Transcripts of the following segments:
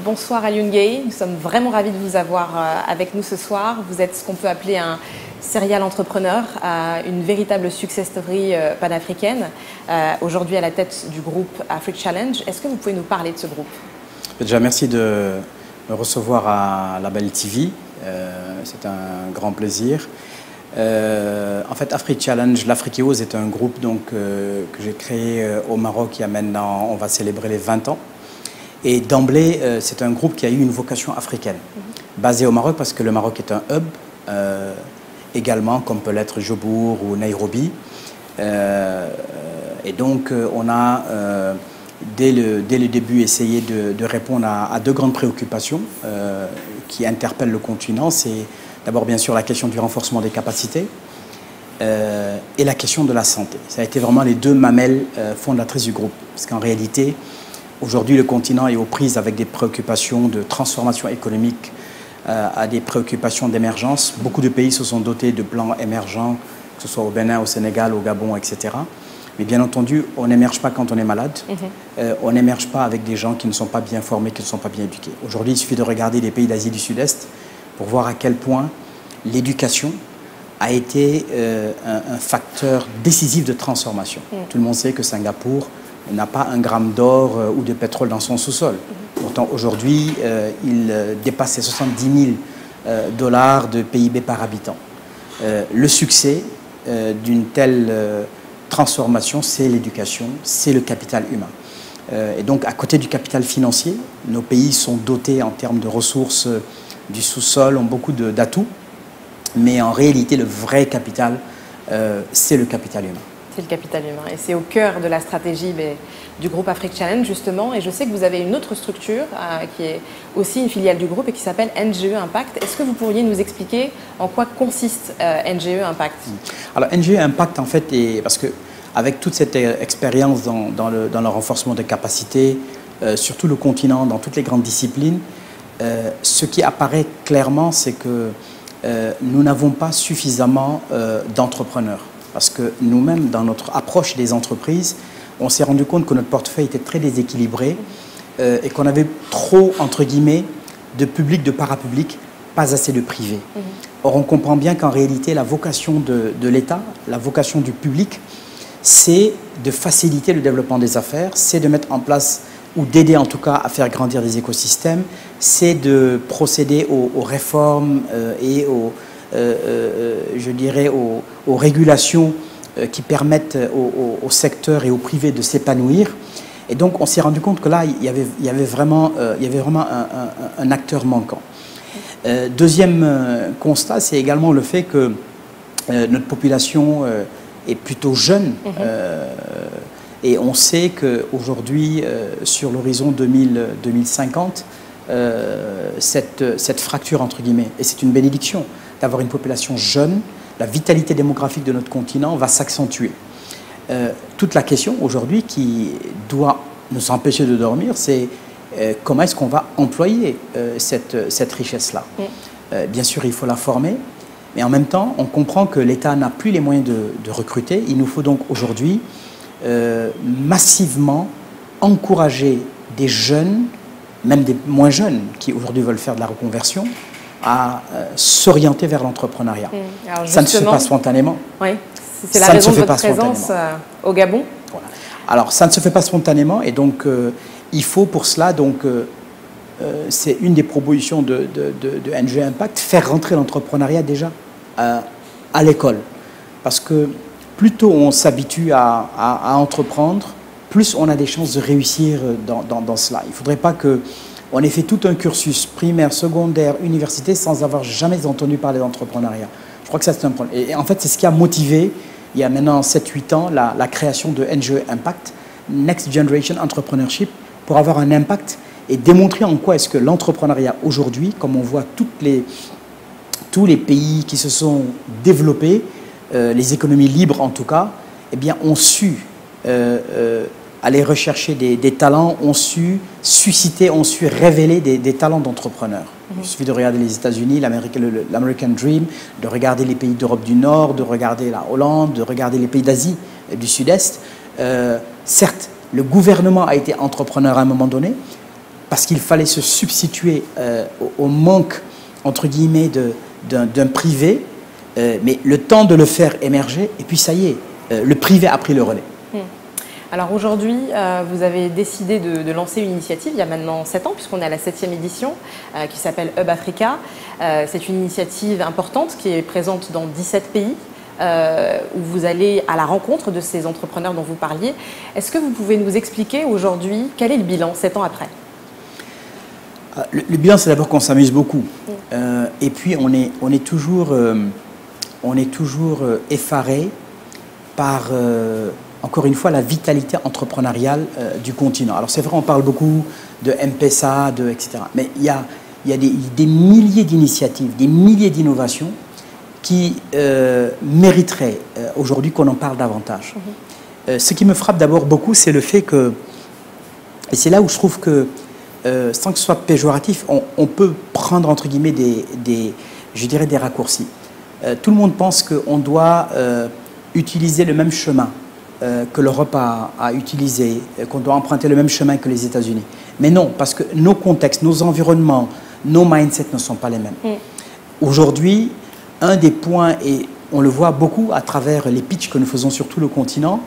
bonsoir Alioune Gueye. Nous sommes vraiment ravis de vous avoir avec nous ce soir. Vous êtes ce qu'on peut appeler un serial entrepreneur, une véritable success story panafricaine, aujourd'hui à la tête du groupe Afrique Challenge. Est-ce que vous pouvez nous parler de ce groupe? Déjà, merci de me recevoir à la Belle TV. C'est un grand plaisir. En fait, Afrique Challenge, l'Afriqueos est un groupe que j'ai créé au Maroc il y a maintenant, on va célébrer les 20 ans. Et d'emblée, c'est un groupe qui a eu une vocation africaine, basé au Maroc parce que le Maroc est un hub, également comme peut l'être Jobour ou Nairobi. Et donc, on a, dès le début, essayé de répondre à deux grandes préoccupations qui interpellent le continent. C'est d'abord, bien sûr, la question du renforcement des capacités et la question de la santé. Ça a été vraiment les deux mamelles fondatrices du groupe. Parce qu'en réalité, aujourd'hui, le continent est aux prises avec des préoccupations de transformation économique, à des préoccupations d'émergence. Beaucoup de pays se sont dotés de plans émergents, que ce soit au Bénin, au Sénégal, au Gabon, etc. Mais bien entendu, on n'émerge pas quand on est malade. On n'émerge pas avec des gens qui ne sont pas bien formés, qui ne sont pas bien éduqués. Aujourd'hui, il suffit de regarder les pays d'Asie du Sud-Est pour voir à quel point l'éducation a été un facteur décisif de transformation. Tout le monde sait que Singapour n'a pas un gramme d'or ou de pétrole dans son sous-sol. Pourtant, aujourd'hui, il dépasse les 70 000 $ de PIB par habitant. Le succès d'une telle transformation, c'est l'éducation, c'est le capital humain. Et donc, à côté du capital financier, nos pays sont dotés en termes de ressources du sous-sol, ont beaucoup d'atouts, mais en réalité, le vrai capital, c'est le capital humain. C'est le capital humain et c'est au cœur de la stratégie du groupe Afrique Challenge justement. Et je sais que vous avez une autre structure qui est aussi une filiale du groupe et qui s'appelle NGE Impact. Est-ce que vous pourriez nous expliquer en quoi consiste NGE Impact? Alors NGE Impact en fait, parce que avec toute cette expérience dans le renforcement des capacités, sur tout le continent, dans toutes les grandes disciplines, ce qui apparaît clairement, c'est que nous n'avons pas suffisamment d'entrepreneurs. Parce que nous-mêmes, dans notre approche des entreprises, on s'est rendu compte que notre portefeuille était très déséquilibré et qu'on avait trop, entre guillemets, de public, de parapublic, pas assez de privé. Or, on comprend bien qu'en réalité, la vocation de l'État, la vocation du public, c'est de faciliter le développement des affaires, c'est de mettre en place, ou d'aider en tout cas à faire grandir des écosystèmes, c'est de procéder aux réformes et je dirais aux régulations qui permettent au secteur et au privé de s'épanouir. Et donc, on s'est rendu compte que là, il y avait vraiment un acteur manquant. Deuxième constat, c'est également le fait que notre population est plutôt jeune. Et on sait qu'aujourd'hui, sur l'horizon 2050, cette fracture, entre guillemets, et c'est une bénédiction, d'avoir une population jeune, la vitalité démographique de notre continent va s'accentuer. Toute la question aujourd'hui qui doit nous empêcher de dormir, c'est comment est-ce qu'on va employer cette richesse-là. Bien sûr, il faut la former, mais en même temps, on comprend que l'État n'a plus les moyens de recruter. Il nous faut donc aujourd'hui massivement encourager des jeunes, même des moins jeunes, qui aujourd'hui veulent faire de la reconversion, à s'orienter vers l'entrepreneuriat. Ça ne se fait pas spontanément. Oui, c'est la raison de votre présence au Gabon. Voilà. Alors, ça ne se fait pas spontanément et donc il faut pour cela, c'est une des propositions de NGE Impact, faire rentrer l'entrepreneuriat déjà à l'école. Parce que plus tôt on s'habitue à entreprendre, plus on a des chances de réussir dans cela. Il ne faudrait pas qu'on ait fait tout un cursus primaire, secondaire, université sans avoir jamais entendu parler d'entrepreneuriat. Je crois que ça c'est un problème. Et en fait, c'est ce qui a motivé, il y a maintenant 7-8 ans, la création de NGE Impact, Next Generation Entrepreneurship, pour avoir un impact et démontrer en quoi est-ce que l'entrepreneuriat aujourd'hui, comme on voit tous les pays qui se sont développés, les économies libres en tout cas, eh bien, ont su aller rechercher des talents, ont su susciter, ont su révéler des talents d'entrepreneurs. Il suffit de regarder les États-Unis, l'American Dream, de regarder les pays d'Europe du Nord, de regarder la Hollande, de regarder les pays d'Asie du Sud-Est. Certes, le gouvernement a été entrepreneur à un moment donné. parce qu'il fallait se substituer au manque, entre guillemets, d'un privé, mais le temps de le faire émerger, et puis ça y est, le privé a pris le relais. Alors aujourd'hui, vous avez décidé de lancer une initiative il y a maintenant 7 ans, puisqu'on est à la 7e édition, qui s'appelle Hub Africa. C'est une initiative importante qui est présente dans 17 pays, où vous allez à la rencontre de ces entrepreneurs dont vous parliez. Est-ce que vous pouvez nous expliquer aujourd'hui quel est le bilan 7 ans après? Le bilan, c'est d'abord qu'on s'amuse beaucoup. Et puis on est toujours effaré par... encore une fois, la vitalité entrepreneuriale du continent. Alors c'est vrai, on parle beaucoup de M-Pesa, etc. Mais il y a des milliers d'initiatives, des milliers d'innovations qui mériteraient aujourd'hui qu'on en parle davantage. Ce qui me frappe d'abord beaucoup, c'est le fait que, et c'est là où je trouve que, sans que ce soit péjoratif, on peut prendre entre guillemets je dirais des raccourcis. Tout le monde pense qu'on doit utiliser le même chemin que l'Europe a utilisé, qu'on doit emprunter le même chemin que les États-Unis. Mais non, parce que nos contextes, nos environnements, nos mindsets ne sont pas les mêmes. Aujourd'hui, un des points, et on le voit beaucoup à travers les pitchs que nous faisons sur tout le continent,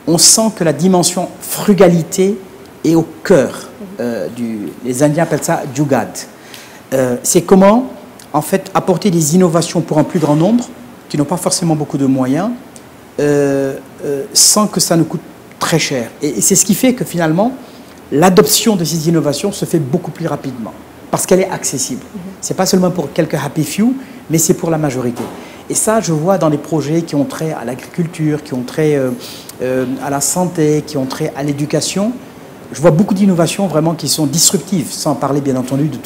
on sent que la dimension frugalité est au cœur. Les Indiens appellent ça jugad. C'est comment, en fait, apporter des innovations pour un plus grand nombre, qui n'ont pas forcément beaucoup de moyens, sans que ça ne coûte très cher. Et c'est ce qui fait que finalement, l'adoption de ces innovations se fait beaucoup plus rapidement, parce qu'elle est accessible. Ce n'est pas seulement pour quelques happy few, mais c'est pour la majorité. Et ça, je vois dans les projets qui ont trait à l'agriculture, qui ont trait à la santé, qui ont trait à l'éducation, je vois beaucoup d'innovations vraiment qui sont disruptives, sans parler bien entendu de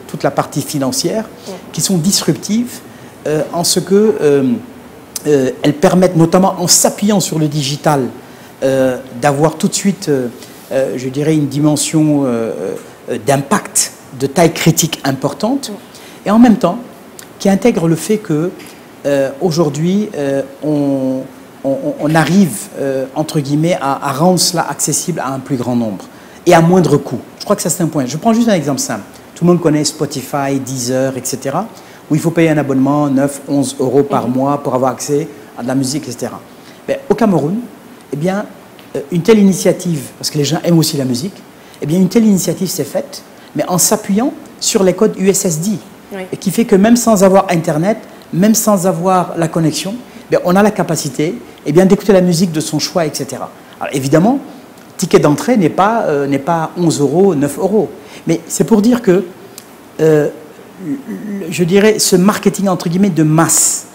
toute la partie financière, qui sont disruptives en ce que... elles permettent, notamment en s'appuyant sur le digital, d'avoir tout de suite, je dirais, une dimension d'impact de taille critique importante, et en même temps, qui intègre le fait que aujourd'hui, on arrive, entre guillemets, à rendre cela accessible à un plus grand nombre, et à moindre coût. Je crois que ça, c'est un point. Je prends juste un exemple simple. Tout le monde connaît Spotify, Deezer, etc., où il faut payer un abonnement 9, 11 euros par mois pour avoir accès à de la musique, etc. Mais au Cameroun, eh bien, une telle initiative, parce que les gens aiment aussi la musique, eh bien, une telle initiative s'est faite, mais en s'appuyant sur les codes USSD, et qui fait que même sans avoir Internet, même sans avoir la connexion, eh bien, on a la capacité d'écouter la musique de son choix, etc. Alors évidemment, ticket d'entrée n'est pas 11 euros, 9 euros. Mais c'est pour dire que je dirais, ce marketing entre guillemets de masse,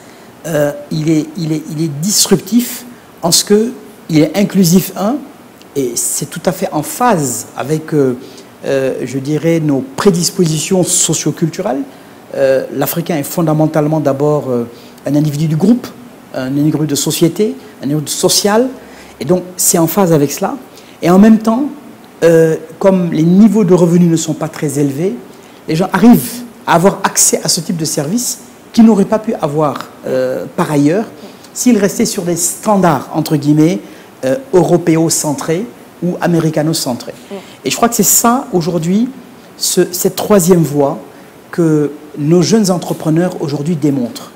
il est disruptif en ce qu'il est inclusif, et c'est tout à fait en phase avec, je dirais, nos prédispositions socio-culturelles. L'Africain est fondamentalement d'abord un individu du groupe, un individu de société, un individu social, et donc c'est en phase avec cela. Et en même temps, comme les niveaux de revenus ne sont pas très élevés, les gens arrivent à avoir accès à ce type de service qu'ils n'auraient pas pu avoir par ailleurs s'ils restaient sur des standards, entre guillemets, européo-centrés ou américano-centrés. Et je crois que c'est ça, aujourd'hui, cette troisième voie que nos jeunes entrepreneurs, aujourd'hui, démontrent,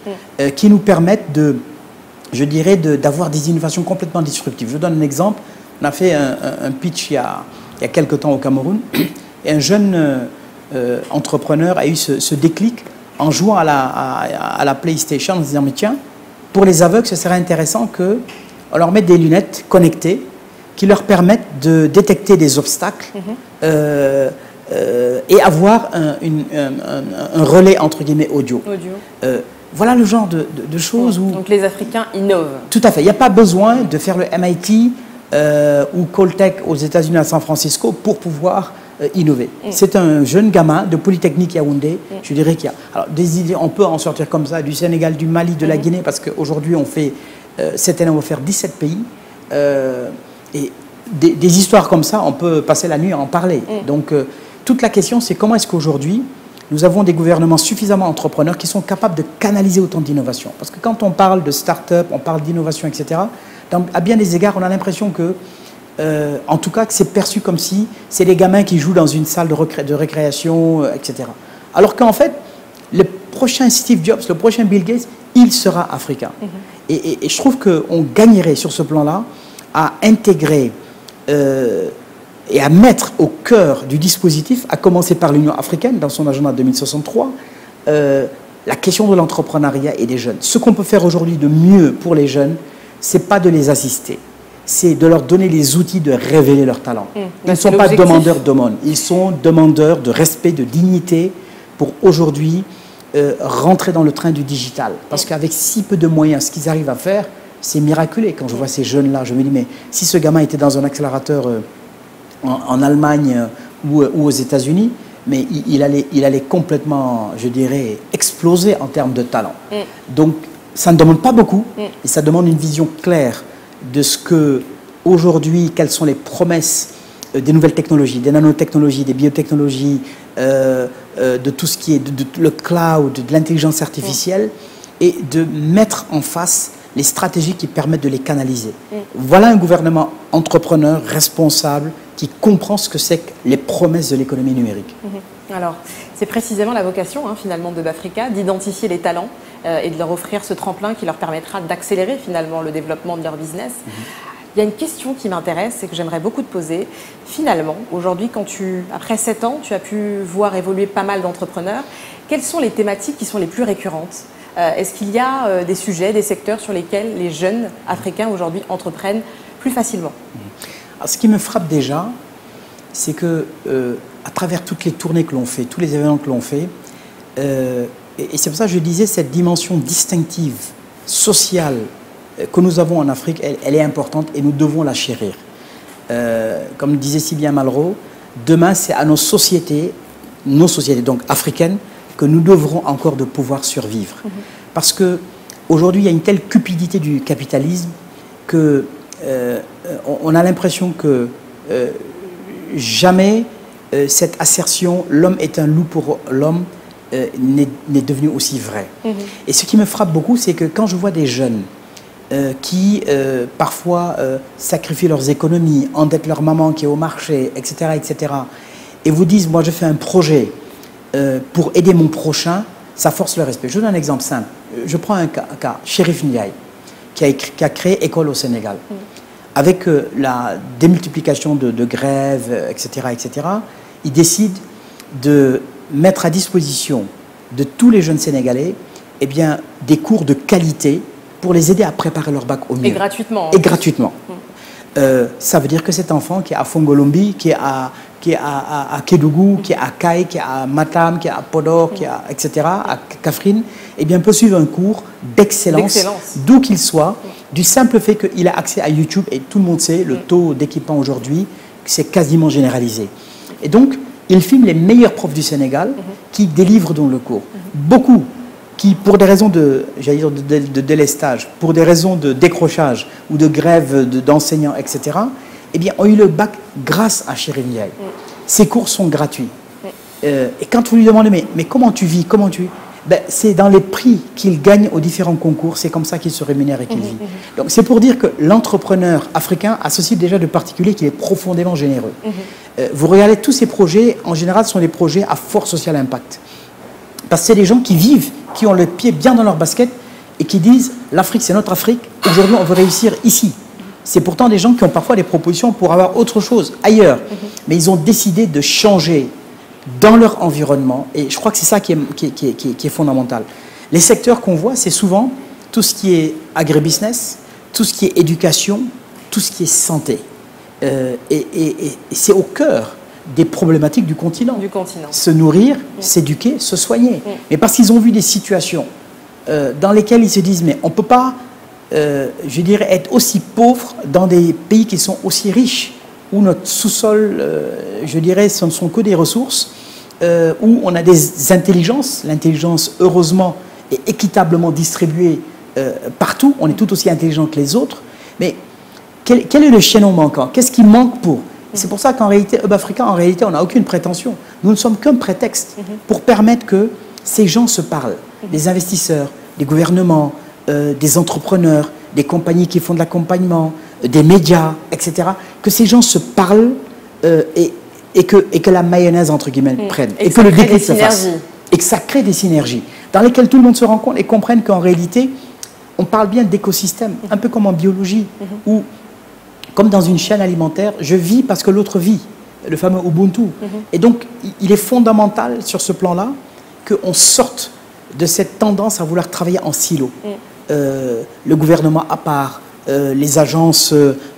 qui nous permettent je dirais, d'avoir des innovations complètement disruptives. Je vous donne un exemple. On a fait un pitch il y a quelque temps au Cameroun, et un jeune... entrepreneur a eu ce déclic en jouant à la PlayStation, en se disant, mais tiens, pour les aveugles, ce serait intéressant qu'on leur mette des lunettes connectées qui leur permettent de détecter des obstacles et avoir un relais, entre guillemets, audio. Voilà le genre de choses où... Donc les Africains innovent. Tout à fait. Il n'y a pas besoin de faire le MIT ou Caltech aux États-Unis à San Francisco pour pouvoir innover. C'est un jeune gamin de Polytechnique Yaoundé, je dirais qu'il y a... Alors, des idées, on peut en sortir comme ça, du Sénégal, du Mali, de la Guinée, parce qu'aujourd'hui, on fait... cette année, on va faire 17 pays. Et des histoires comme ça, on peut passer la nuit à en parler. Donc, toute la question, c'est comment est-ce qu'aujourd'hui, nous avons des gouvernements suffisamment entrepreneurs qui sont capables de canaliser autant d'innovation. Parce que quand on parle de start-up, on parle d'innovation, etc., à bien des égards, on a l'impression que en tout cas que c'est perçu comme si c'est les gamins qui jouent dans une salle de récréation, etc. Alors qu'en fait, le prochain Steve Jobs, le prochain Bill Gates, il sera africain. Et je trouve qu'on gagnerait sur ce plan-là à intégrer et à mettre au cœur du dispositif, à commencer par l'Union africaine dans son agenda 2063, la question de l'entrepreneuriat et des jeunes. Ce qu'on peut faire aujourd'hui de mieux pour les jeunes, ce n'est pas de les assister, c'est de leur donner les outils de révéler leur talent. Ils ne sont pas demandeurs d'aumône, ils sont demandeurs de respect, de dignité pour aujourd'hui rentrer dans le train du digital. Parce qu'avec si peu de moyens, ce qu'ils arrivent à faire, c'est miraculeux. Quand je vois ces jeunes-là, je me dis, mais si ce gamin était dans un accélérateur en Allemagne ou aux États-Unis, mais il allait complètement, je dirais, exploser en termes de talent. Donc, ça ne demande pas beaucoup, et ça demande une vision claire de ce que, aujourd'hui, quelles sont les promesses des nouvelles technologies, des nanotechnologies, des biotechnologies, de tout ce qui est le cloud, de l'intelligence artificielle, et de mettre en face les stratégies qui permettent de les canaliser. Voilà un gouvernement entrepreneur, responsable, qui comprend ce que c'est que les promesses de l'économie numérique. Alors, c'est précisément la vocation, finalement, de Bafrica, d'identifier les talents et de leur offrir ce tremplin qui leur permettra d'accélérer, finalement, le développement de leur business. Il y a une question qui m'intéresse et que j'aimerais beaucoup te poser. Finalement, aujourd'hui, après 7 ans, tu as pu voir évoluer pas mal d'entrepreneurs. Quelles sont les thématiques qui sont les plus récurrentes ? Est-ce qu'il y a des sujets, des secteurs sur lesquels les jeunes Africains aujourd'hui entreprennent plus facilement ? Alors, ce qui me frappe déjà, c'est que à travers toutes les tournées que l'on fait, tous les événements que l'on fait, et c'est pour ça que je disais, cette dimension distinctive, sociale, que nous avons en Afrique, elle est importante et nous devons la chérir. Comme disait si bien Malraux, demain c'est à nos sociétés donc africaines, que nous devrons encore de pouvoir survivre. Parce qu'aujourd'hui, il y a une telle cupidité du capitalisme que on a l'impression que jamais cette assertion « l'homme est un loup pour l'homme » n'est devenue aussi vraie. Et ce qui me frappe beaucoup, c'est que quand je vois des jeunes qui parfois sacrifient leurs économies, endettent leur maman qui est au marché, etc., et vous disent « moi je fais un projet pour aider mon prochain », ça force le respect. Je donne un exemple simple. Je prends un cas, Chérif Ndiaye, qui a créé École au Sénégal. Avec la démultiplication de grèves, etc., il décide de mettre à disposition de tous les jeunes Sénégalais des cours de qualité pour les aider à préparer leur bac au mieux. Et gratuitement. Et gratuitement. Ça veut dire que cet enfant qui est à Fongolombi, qui est à Kédougou, qui est à Kaye, qui est à Matam, qui est à Podor, qui est à, etc., à Kaffrine, peut suivre un cours d'excellence, d'où qu'il soit, du simple fait qu'il a accès à YouTube, et tout le monde sait, le taux d'équipement aujourd'hui, c'est quasiment généralisé. Et donc, il filme les meilleurs profs du Sénégal qui délivrent donc le cours. Beaucoup qui, pour des raisons de délestage, pour des raisons de décrochage ou de grève d'enseignants, etc., ont eu le bac grâce à Chérif Ndiaye. Ces cours sont gratuits. Et quand vous lui demandez, mais comment tu vis, c'est dans les prix qu'il gagne aux différents concours, c'est comme ça qu'il se rémunère et qu'il vit. Donc c'est pour dire que l'entrepreneur africain a ceci déjà de particulier qu'il est profondément généreux. Vous regardez tous ces projets, en général, sont des projets à fort social impact. Parce que c'est des gens qui vivent, qui ont le pied bien dans leur basket et qui disent l'Afrique c'est notre Afrique, aujourd'hui on veut réussir ici. C'est pourtant des gens qui ont parfois des propositions pour avoir autre chose ailleurs. Mais ils ont décidé de changer dans leur environnement. Et je crois que c'est ça qui est fondamental. Les secteurs qu'on voit, c'est souvent tout ce qui est agribusiness, tout ce qui est éducation, tout ce qui est santé. Et c'est au cœur des problématiques du continent. Se nourrir, s'éduquer, se soigner. Mais parce qu'ils ont vu des situations dans lesquelles ils se disent, mais on ne peut pas, je dirais, être aussi pauvre dans des pays qui sont aussi riches, où notre sous-sol, je dirais, ce ne sont que des ressources, où on a des intelligences. L'intelligence, heureusement, est équitablement distribuée partout. On est tout aussi intelligent que les autres. Mais quel est le chaînon manquant? Qu'est-ce qui manque pour? C'est pour ça qu'en réalité, Hub Africa, en réalité, on n'a aucune prétention. Nous ne sommes qu'un prétexte pour permettre que ces gens se parlent. Des investisseurs, des gouvernements, des entrepreneurs, des compagnies qui font de l'accompagnement, des médias, etc., que ces gens se parlent et que la mayonnaise, entre guillemets, prenne. Et que le déclic se fasse. Et que ça crée des synergies dans lesquelles tout le monde se rend compte et comprenne qu'en réalité, on parle bien d'écosystème, un peu comme en biologie, où, comme dans une chaîne alimentaire, je vis parce que l'autre vit, le fameux Ubuntu. Et donc, il est fondamental sur ce plan-là qu'on sorte de cette tendance à vouloir travailler en silo. Le gouvernement à part, les agences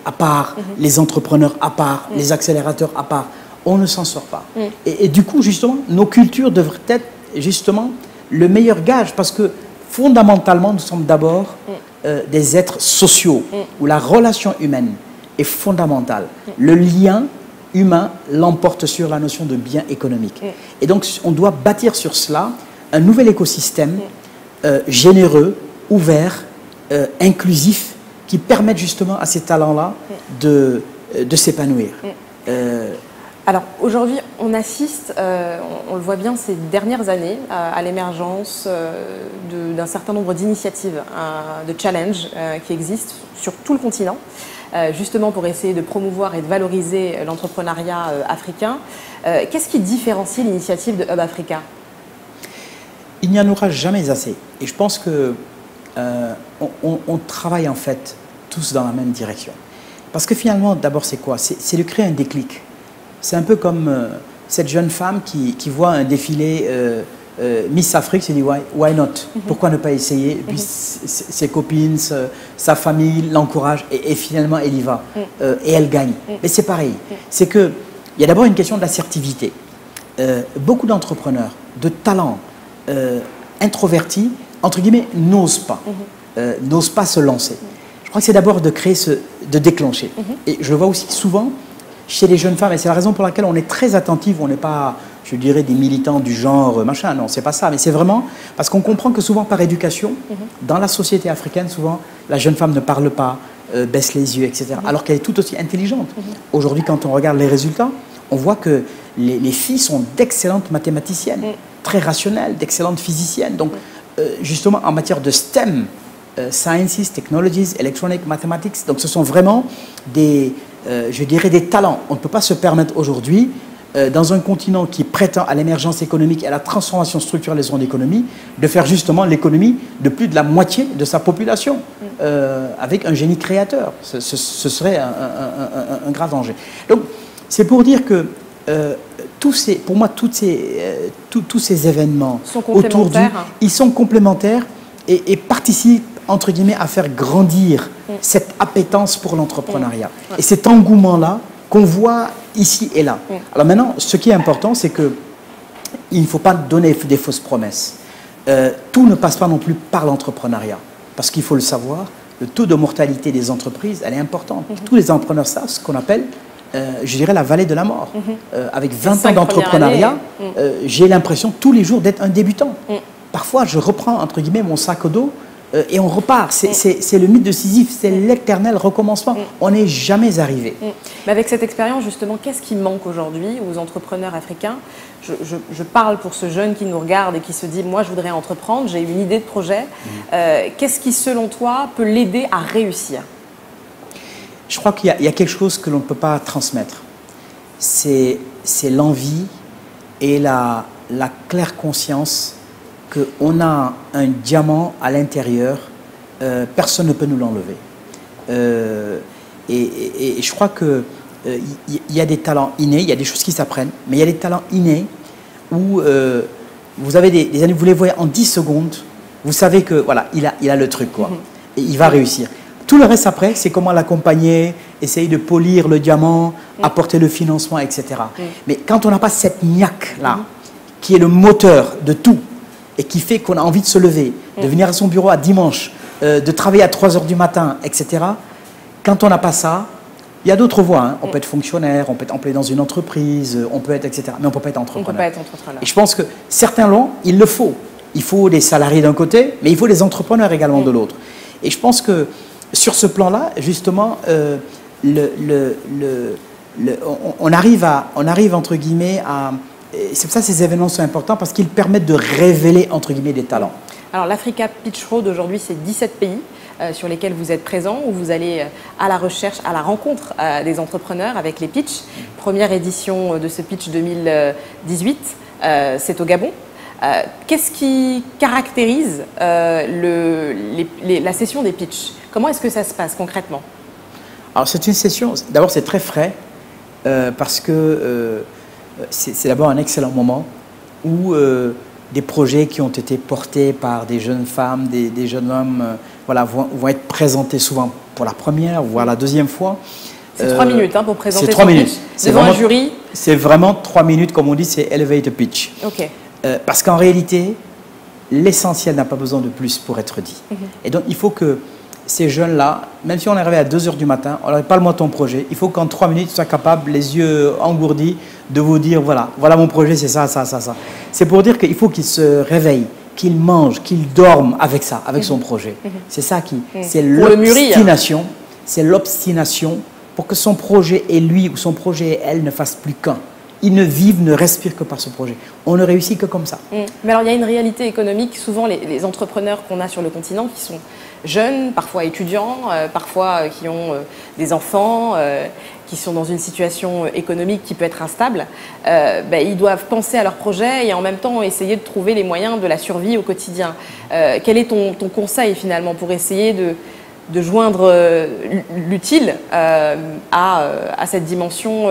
à part, les entrepreneurs à part, les accélérateurs à part. On ne s'en sort pas. Et du coup, justement, nos cultures devraient être justement le meilleur gage parce que fondamentalement, nous sommes d'abord des êtres sociaux où la relation humaine est fondamentale. Le lien humain l'emporte sur la notion de bien économique. Et donc, on doit bâtir sur cela un nouvel écosystème généreux, ouvert, inclusif, qui permette justement à ces talents-là de s'épanouir. Alors aujourd'hui, on assiste, on le voit bien ces dernières années, à l'émergence d'un certain nombre d'initiatives, de challenges qui existent sur tout le continent, justement pour essayer de promouvoir et de valoriser l'entrepreneuriat africain. Qu'est-ce qui différencie l'initiative de Hub Africa? Il n'y en aura jamais assez. Et je pense que on travaille en fait tous dans la même direction. Parce que finalement, d'abord, c'est quoi? C'est de créer un déclic. C'est un peu comme cette jeune femme qui voit un défilé Miss Afrique, se dit why not? Pourquoi ne pas essayer? Et puis ses copines, sa famille l'encouragent et finalement elle y va et elle gagne. Mais c'est pareil. C'est qu'il y a d'abord une question d'assertivité. Beaucoup d'entrepreneurs, de talents introvertis, entre guillemets, n'osent pas se lancer. Je crois que c'est d'abord de déclencher. Et je le vois aussi souvent chez les jeunes femmes, et c'est la raison pour laquelle on est très attentif, on n'est pas, je dirais, des militants du genre machin, non, c'est pas ça, mais c'est vraiment parce qu'on comprend que souvent par éducation, dans la société africaine, souvent, la jeune femme ne parle pas, baisse les yeux, etc., alors qu'elle est tout aussi intelligente. Aujourd'hui, quand on regarde les résultats, on voit que les filles sont d'excellentes mathématiciennes, très rationnelles, d'excellentes physiciennes. Donc, justement, en matière de STEM, Sciences, Technologies, Electronic, Mathematics, donc ce sont vraiment je dirais des talents. On ne peut pas se permettre aujourd'hui, dans un continent qui prétend à l'émergence économique et à la transformation structurelle de son économie, de faire justement l'économie de plus de la moitié de sa population, avec un génie créateur. Ce serait un grave danger. Donc, c'est pour dire que pour moi, tous ces événements autour ils sont complémentaires et participent, entre guillemets, à faire grandir cette appétence pour l'entrepreneuriat. Et cet engouement-là qu'on voit ici et là. Alors maintenant, ce qui est important, c'est qu'il ne faut pas donner des fausses promesses. Tout ne passe pas non plus par l'entrepreneuriat. Parce qu'il faut le savoir, le taux de mortalité des entreprises, elle est importante. Tous les entrepreneurs savent ce qu'on appelle, je dirais, la vallée de la mort. Avec 20 ans d'entrepreneuriat, j'ai l'impression tous les jours d'être un débutant. Parfois, je reprends, entre guillemets, mon sac à dos et on repart. C'est le mythe de Sisyphe, c'est l'éternel recommencement. On n'est jamais arrivé. Mais avec cette expérience, justement, qu'est-ce qui manque aujourd'hui aux entrepreneurs africains? Je parle pour ce jeune qui nous regarde et qui se dit « moi, je voudrais entreprendre, j'ai une idée de projet ». Qu'est-ce qui, selon toi, peut l'aider à réussir? Je crois qu'il y a quelque chose que l'on ne peut pas transmettre. C'est l'envie et la claire conscience qu'on a un diamant à l'intérieur, personne ne peut nous l'enlever. Et je crois qu'il y a des talents innés, il y a des choses qui s'apprennent, mais il y a des talents innés où vous avez des années, vous les voyez en 10 secondes, vous savez que voilà, il a le truc, quoi, et il va réussir. Tout le reste après, c'est comment l'accompagner, essayer de polir le diamant, apporter le financement, etc. Mais quand on n'a pas cette niaque-là, qui est le moteur de tout, et qui fait qu'on a envie de se lever, de venir à son bureau à dimanche, de travailler à 3 h du matin, etc. Quand on n'a pas ça, il y a d'autres voies. Hein. On peut être fonctionnaire, on peut être employé dans une entreprise, on peut être, etc. Mais on ne peut pas être entrepreneur. On peut pas être entrepreneur. Et je pense que certains l'ont, il le faut. Il faut des salariés d'un côté, mais il faut des entrepreneurs également de l'autre. Et je pense que sur ce plan-là, justement, on arrive entre guillemets à... C'est pour ça que ces événements sont importants, parce qu'ils permettent de révéler, entre guillemets, des talents. Alors l'Africa Pitch Road, aujourd'hui, c'est 17 pays. sur lesquels vous êtes présent, où vous allez à la recherche, à la rencontre des entrepreneurs avec les pitchs. Première édition de ce pitch 2018, c'est au Gabon. Qu'est-ce qui caractérise la session des pitchs? Comment est-ce que ça se passe concrètement? Alors c'est une session, d'abord c'est très frais, parce que c'est d'abord un excellent moment où des projets qui ont été portés par des jeunes femmes, des jeunes hommes, voilà, vont être présentés souvent pour la première, voire la deuxième fois. C'est 3 minutes pour présenter son pitch devant un jury. C'est vraiment 3 minutes, comme on dit, c'est elevator pitch. Ok. Parce qu'en réalité, l'essentiel n'a pas besoin de plus pour être dit. Et donc, il faut que ces jeunes-là, même si on est arrivé à 2 h du matin, on leur dit parle-moi de ton projet, il faut qu'en 3 minutes, tu sois capable, les yeux engourdis, de vous dire voilà mon projet, c'est ça, ça, ça, ça. C'est pour dire qu'il faut qu'ils se réveillent, qu'ils mangent, qu'ils dorment avec ça, avec son projet. C'est ça qui, c'est l'obstination, c'est l'obstination pour que son projet et lui ou son projet et elle ne fassent plus qu'un. Ils ne vivent, ne respirent que par ce projet. On ne réussit que comme ça. Mais alors, il y a une réalité économique. Souvent, les entrepreneurs qu'on a sur le continent, qui sont jeunes, parfois étudiants, parfois qui ont des enfants, qui sont dans une situation économique qui peut être instable, ils doivent penser à leur projet et en même temps essayer de trouver les moyens de la survie au quotidien. Quel est ton conseil finalement pour essayer de joindre l'utile à cette dimension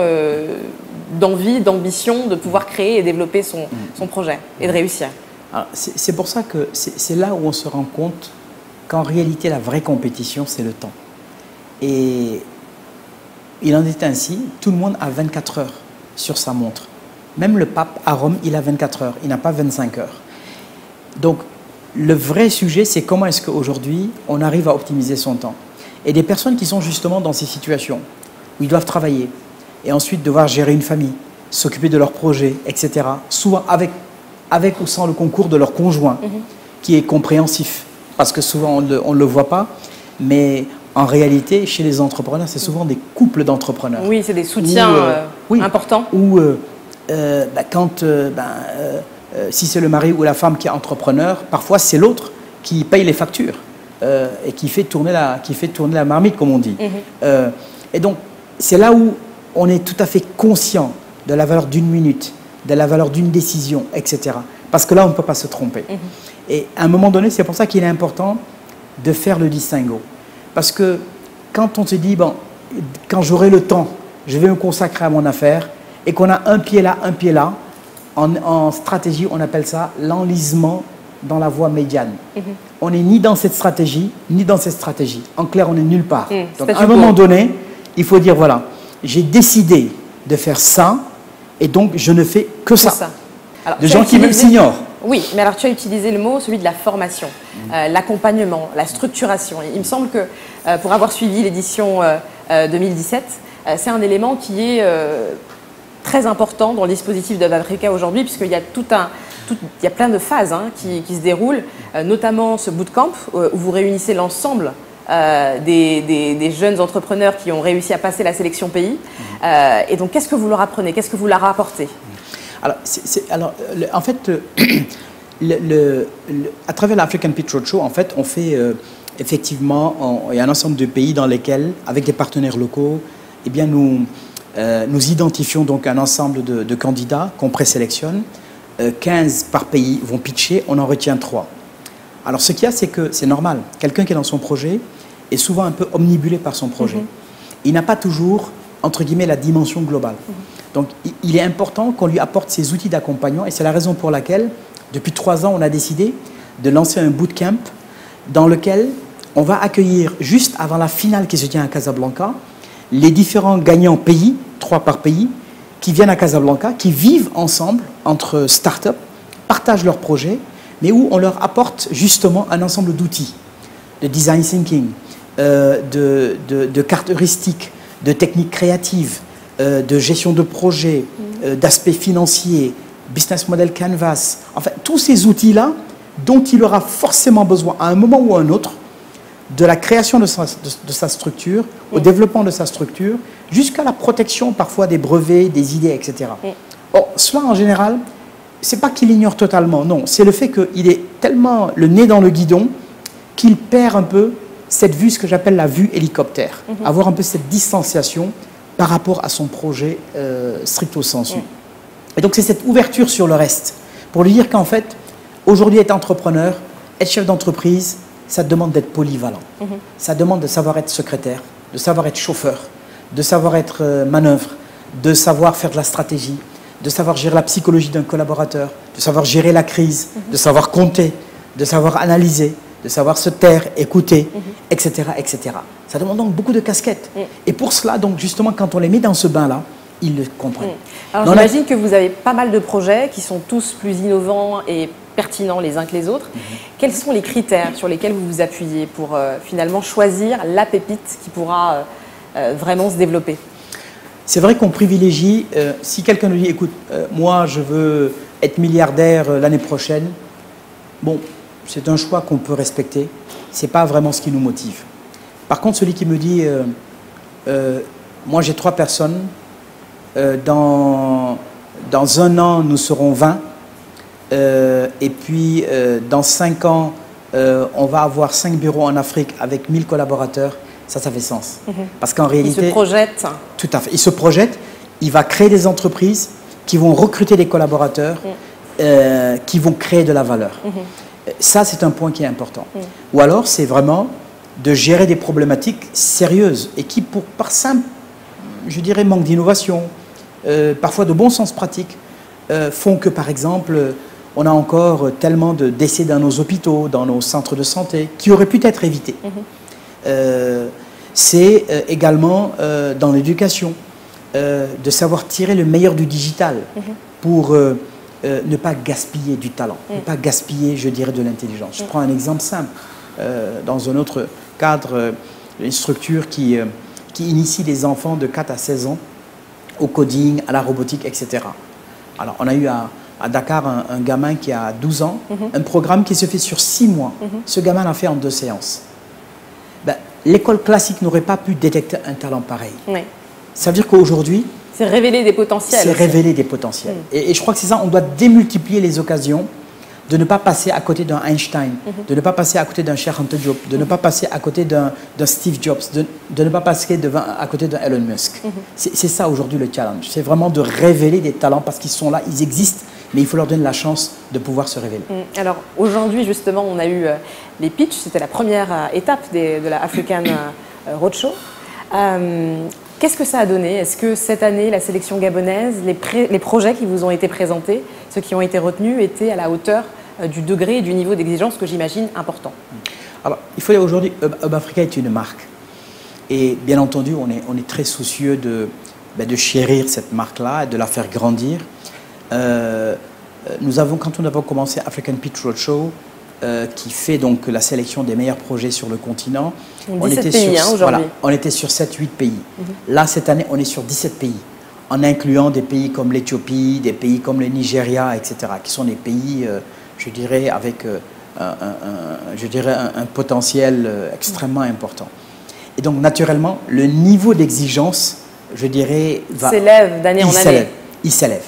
d'envie, d'ambition, de pouvoir créer et développer son projet et de réussir? C'est pour ça que c'est là où on se rend compte qu'en réalité, la vraie compétition, c'est le temps. Et il en est ainsi, tout le monde a 24 heures sur sa montre. Même le pape à Rome, il a 24 heures, il n'a pas 25 heures. Donc, le vrai sujet, c'est comment est-ce qu'aujourd'hui, on arrive à optimiser son temps. Et des personnes qui sont justement dans ces situations, où ils doivent travailler, et ensuite devoir gérer une famille, s'occuper de leurs projets, etc. Souvent avec ou sans le concours de leur conjoint, qui est compréhensif. Parce que souvent, on ne le voit pas, mais en réalité, chez les entrepreneurs, c'est souvent des couples d'entrepreneurs. Oui, c'est des soutiens importants. Ou si c'est le mari ou la femme qui est entrepreneur, parfois c'est l'autre qui paye les factures et qui fait tourner la marmite, comme on dit. Et donc, c'est là où on est tout à fait conscient de la valeur d'une minute, de la valeur d'une décision, etc. Parce que là, on ne peut pas se tromper. Et à un moment donné, c'est pour ça qu'il est important de faire le distinguo. Parce que quand on se dit, bon, quand j'aurai le temps, je vais me consacrer à mon affaire, et qu'on a un pied là, en stratégie, on appelle ça l'enlisement dans la voie médiane. On n'est ni dans cette stratégie, ni dans cette stratégie. En clair, on n'est nulle part. Donc, à un moment donné, il faut dire, voilà, j'ai décidé de faire ça, et donc je ne fais que ça. Alors, de gens qui même s'ignorent. Oui, mais alors tu as utilisé le mot, celui de la formation, l'accompagnement, la structuration. Il me semble que pour avoir suivi l'édition 2017, c'est un élément qui est très important dans le dispositif de Africa aujourd'hui, puisqu'il y a il y a plein de phases qui se déroulent, notamment ce bootcamp où vous réunissez l'ensemble des jeunes entrepreneurs qui ont réussi à passer la sélection pays. Et donc, qu'est-ce que vous leur apprenez? Qu'est-ce que vous leur apportez? Alors, en fait, à travers l'African Pitch Roadshow, en fait, on fait effectivement, il y a un ensemble de pays dans lesquels, avec des partenaires locaux, eh bien, nous identifions donc un ensemble de candidats qu'on présélectionne. 15 par pays vont pitcher, on en retient 3. Alors, ce qu'il y a, c'est que c'est normal. Quelqu'un qui est dans son projet est souvent un peu omnibulé par son projet. Il n'a pas toujours, entre guillemets, la dimension globale. Donc, il est important qu'on lui apporte ces outils d'accompagnement et c'est la raison pour laquelle, depuis 3 ans, on a décidé de lancer un bootcamp dans lequel on va accueillir, juste avant la finale qui se tient à Casablanca, les différents gagnants pays, 3 par pays, qui viennent à Casablanca, qui vivent ensemble entre start-up, partagent leurs projets, mais où on leur apporte justement un ensemble d'outils, de design thinking, de cartes heuristiques, de techniques créatives, de gestion de projet, d'aspects financiers, business model canvas, enfin tous ces outils-là dont il aura forcément besoin à un moment ou à un autre, de la création de sa structure, au développement de sa structure, jusqu'à la protection parfois des brevets, des idées, etc. Or, cela en général, c'est pas qu'il ignore totalement, non, c'est le fait qu'il est tellement le nez dans le guidon qu'il perd un peu cette vue, ce que j'appelle la vue hélicoptère, avoir un peu cette distanciation par rapport à son projet stricto sensu. Et donc c'est cette ouverture sur le reste, pour lui dire qu'en fait, aujourd'hui être entrepreneur, être chef d'entreprise, ça demande d'être polyvalent. Ça demande de savoir être secrétaire, de savoir être chauffeur, de savoir être manœuvre, de savoir faire de la stratégie, de savoir gérer la psychologie d'un collaborateur, de savoir gérer la crise, de savoir compter, de savoir analyser, de savoir se taire, écouter, etc., etc. Ça demande donc beaucoup de casquettes. Et pour cela, donc justement, quand on les met dans ce bain-là, ils le comprennent. Alors j'imagine que vous avez pas mal de projets qui sont tous plus innovants et pertinents les uns que les autres. Quels sont les critères sur lesquels vous vous appuyez pour finalement choisir la pépite qui pourra vraiment se développer? C'est vrai qu'on privilégie, si quelqu'un nous dit, écoute, moi je veux être milliardaire l'année prochaine, bon, c'est un choix qu'on peut respecter, ce n'est pas vraiment ce qui nous motive. Par contre, celui qui me dit, moi j'ai 3 personnes, dans 1 an nous serons 20, et puis dans 5 ans on va avoir 5 bureaux en Afrique avec 1000 collaborateurs, ça fait sens. Parce qu'en réalité... Il se projette. Tout à fait. Il se projette, il va créer des entreprises qui vont recruter des collaborateurs, qui vont créer de la valeur. Ça, c'est un point qui est important. Ou alors, c'est vraiment de gérer des problématiques sérieuses et qui, par simple, je dirais, manque d'innovation, parfois de bon sens pratique, font que, par exemple, on a encore tellement de décès dans nos hôpitaux, dans nos centres de santé, qui auraient pu être évités. C'est également dans l'éducation, de savoir tirer le meilleur du digital pour ne pas gaspiller du talent, ne pas gaspiller, je dirais, de l'intelligence. Je prends un exemple simple. Dans un autre cadre, une structure qui initie les enfants de 4 à 16 ans au coding, à la robotique, etc. Alors, on a eu à Dakar un gamin qui a 12 ans, un programme qui se fait sur 6 mois. Ce gamin l'a fait en 2 séances. Ben, l'école classique n'aurait pas pu détecter un talent pareil. Ça veut dire qu'aujourd'hui... C'est révéler des potentiels. C'est révéler des potentiels. Et je crois que c'est ça, on doit démultiplier les occasions de ne pas passer à côté d'un Einstein, de ne pas passer à côté d'un Cheikh Anta Diop, de ne pas passer à côté d'un Steve Jobs, de ne pas passer à côté d'un Elon Musk. C'est ça aujourd'hui le challenge. C'est vraiment de révéler des talents parce qu'ils sont là, ils existent, mais il faut leur donner la chance de pouvoir se révéler. Alors aujourd'hui justement, on a eu les pitchs, c'était la première étape de la African Roadshow. Qu'est-ce que ça a donné? Est-ce que cette année, la sélection gabonaise, les projets qui vous ont été présentés, ceux qui ont été retenus, étaient à la hauteur du degré et du niveau d'exigence que j'imagine important? Alors, il faut dire aujourd'hui, Hub Africa est une marque. Et bien entendu, on est très soucieux de chérir cette marque-là et de la faire grandir. Quand nous avons commencé African Pitch Roadshow, qui fait donc la sélection des meilleurs projets sur le continent. On était pays aujourd'hui. Voilà, on était sur 7-8 pays. Là, cette année, on est sur 17 pays, en incluant des pays comme l'Éthiopie, des pays comme le Nigeria, etc., qui sont des pays, je dirais, avec un potentiel extrêmement important. Et donc, naturellement, le niveau d'exigence, je dirais, s'élève d'année en année. Il s'élève.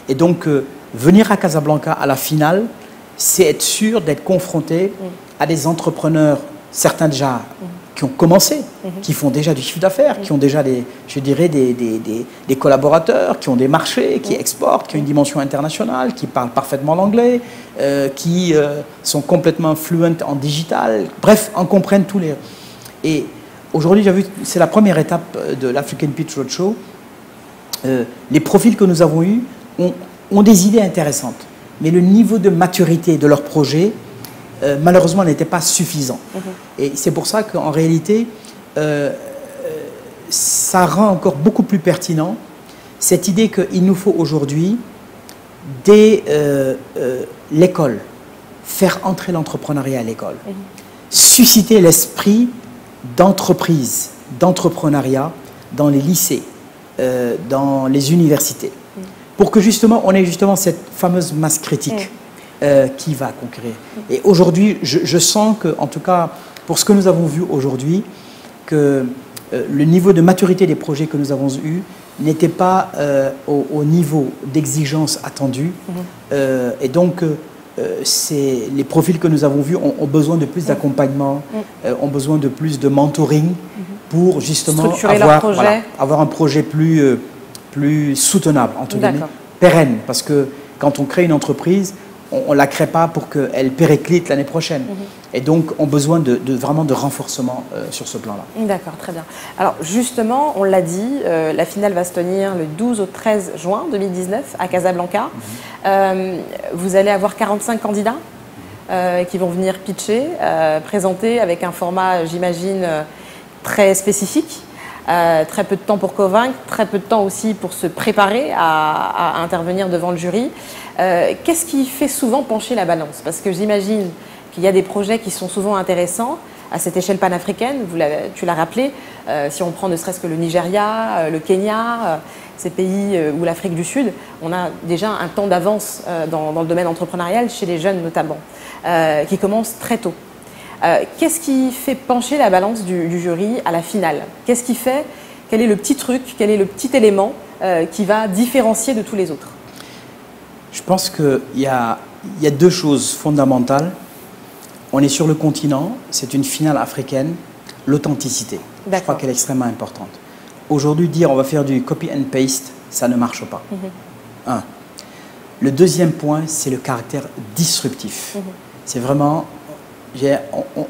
Et donc, venir à Casablanca à la finale, c'est être sûr d'être confronté à des entrepreneurs, certains déjà qui ont commencé, qui font déjà du chiffre d'affaires, qui ont déjà des collaborateurs, qui ont des marchés, qui exportent, qui ont une dimension internationale, qui parlent parfaitement l'anglais, qui sont complètement fluents en digital, bref, en comprennent tous les... Et aujourd'hui, j'ai vu, c'est la première étape de l'African Pitch Roadshow. Les profils que nous avons eus ont des idées intéressantes. Mais le niveau de maturité de leur projet, malheureusement, n'était pas suffisant. Et c'est pour ça qu'en réalité, ça rend encore beaucoup plus pertinent cette idée qu'il nous faut aujourd'hui, dès l'école, faire entrer l'entrepreneuriat à l'école, susciter l'esprit d'entreprise, d'entrepreneuriat dans les lycées, dans les universités. Pour que justement, on ait justement cette fameuse masse critique qui va conquérir. Et aujourd'hui, je sens que, en tout cas, pour ce que nous avons vu aujourd'hui, que le niveau de maturité des projets que nous avons eus n'était pas au niveau d'exigence attendu. Et donc, les profils que nous avons vus ont besoin de plus d'accompagnement, ont besoin de plus de mentoring pour justement avoir un projet plus soutenable, entre guillemets, pérenne. Parce que quand on crée une entreprise, on ne la crée pas pour qu'elle périclite l'année prochaine. Et donc, on a besoin vraiment de renforcement sur ce plan-là. D'accord, très bien. Alors, justement, on l'a dit, la finale va se tenir le 12 au 13 juin 2019 à Casablanca. Vous allez avoir 45 candidats qui vont venir pitcher, présenter avec un format, j'imagine, très spécifique. Très peu de temps pour convaincre, très peu de temps aussi pour se préparer à intervenir devant le jury. Qu'est-ce qui fait souvent pencher la balance? Parce que j'imagine qu'il y a des projets qui sont souvent intéressants à cette échelle panafricaine, tu l'as rappelé, si on prend ne serait-ce que le Nigeria, le Kenya, ces pays ou l'Afrique du Sud, on a déjà un temps d'avance dans le domaine entrepreneurial, chez les jeunes notamment, qui commencent très tôt. Qu'est-ce qui fait pencher la balance du jury à la finale? Qu'est-ce qui fait? Quel est le petit truc, quel est le petit élément qui va différencier de tous les autres? Je pense qu'il y a deux choses fondamentales. On est sur le continent, c'est une finale africaine, l'authenticité. Je crois qu'elle est extrêmement importante. Aujourd'hui, dire on va faire du copy and paste, ça ne marche pas. Un. Le deuxième point, c'est le caractère disruptif. C'est vraiment...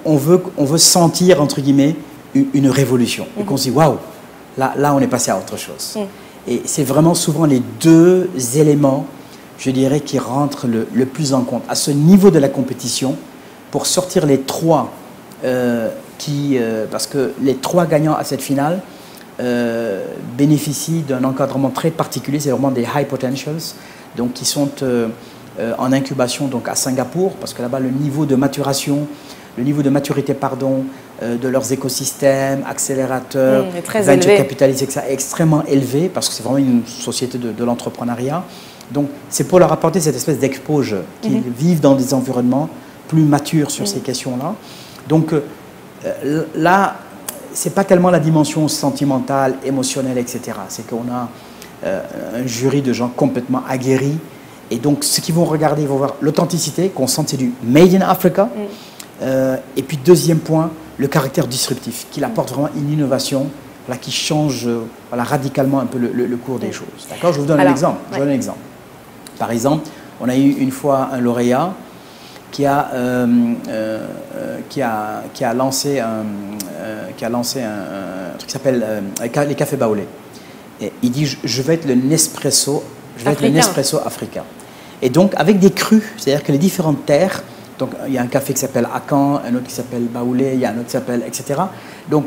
On veut sentir, entre guillemets, une révolution. Et qu'on se dit, waouh, là, on est passé à autre chose. Et c'est vraiment souvent les deux éléments, je dirais, qui rentrent le plus en compte. À ce niveau de la compétition, pour sortir les trois, parce que les trois gagnants à cette finale bénéficient d'un encadrement très particulier. C'est vraiment des high potentials, donc qui sont... en incubation donc à Singapour, parce que là-bas le niveau de maturation, le niveau de maturité de leurs écosystèmes, accélérateurs, venture capitalistes, etc., est extrêmement élevé, parce que c'est vraiment une société de l'entrepreneuriat. Donc c'est pour leur apporter cette espèce d'exposure, qu'ils vivent dans des environnements plus matures sur ces questions-là. Donc là, c'est pas tellement la dimension sentimentale, émotionnelle, etc. C'est qu'on a un jury de gens complètement aguerris. Et donc, ce qu'ils vont regarder, ils vont voir l'authenticité, qu'on sent c'est du Made in Africa. Et puis, deuxième point, le caractère disruptif, qu'il apporte vraiment une innovation qui change radicalement un peu le cours des choses. D'accord? Je vous donne un exemple. Par exemple, on a eu une fois un lauréat qui a lancé un truc qui s'appelle les cafés baoulés. Et il dit, je vais être le Nespresso. Je vais être le Nespresso africain. Et donc, avec des crus, c'est-à-dire que les différentes terres, donc il y a un café qui s'appelle Akan, un autre qui s'appelle Baoulé, il y a un autre qui s'appelle, etc. Donc,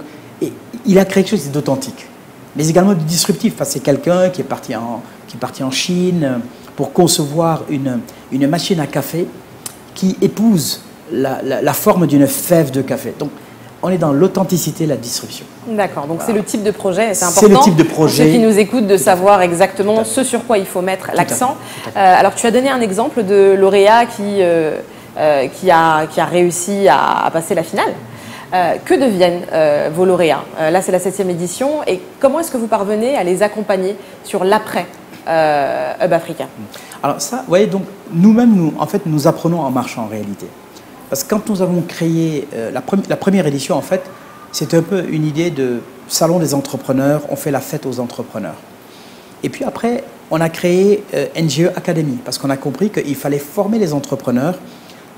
il a créé quelque chose d'authentique, mais également de disruptif, parce que c'est quelqu'un qui est parti en Chine pour concevoir une machine à café qui épouse la forme d'une fève de café. Donc, on est dans l'authenticité, la disruption. D'accord, donc c'est le type de projet, c'est important. C'est le type de projet. Pour ceux qui nous écoutent de savoir exactement ce sur quoi il faut mettre l'accent. Alors tu as donné un exemple de lauréat qui a réussi à passer la finale. Que deviennent vos lauréats? Là c'est la 7e édition, et comment est-ce que vous parvenez à les accompagner sur l'après Hub Africa? Alors ça, vous voyez, donc nous-mêmes, en fait, nous apprenons en marchant en réalité. Parce que quand nous avons créé la première édition, en fait, c'était un peu une idée de salon des entrepreneurs, on fait la fête aux entrepreneurs. Et puis après, on a créé NGE Academy, parce qu'on a compris qu'il fallait former les entrepreneurs,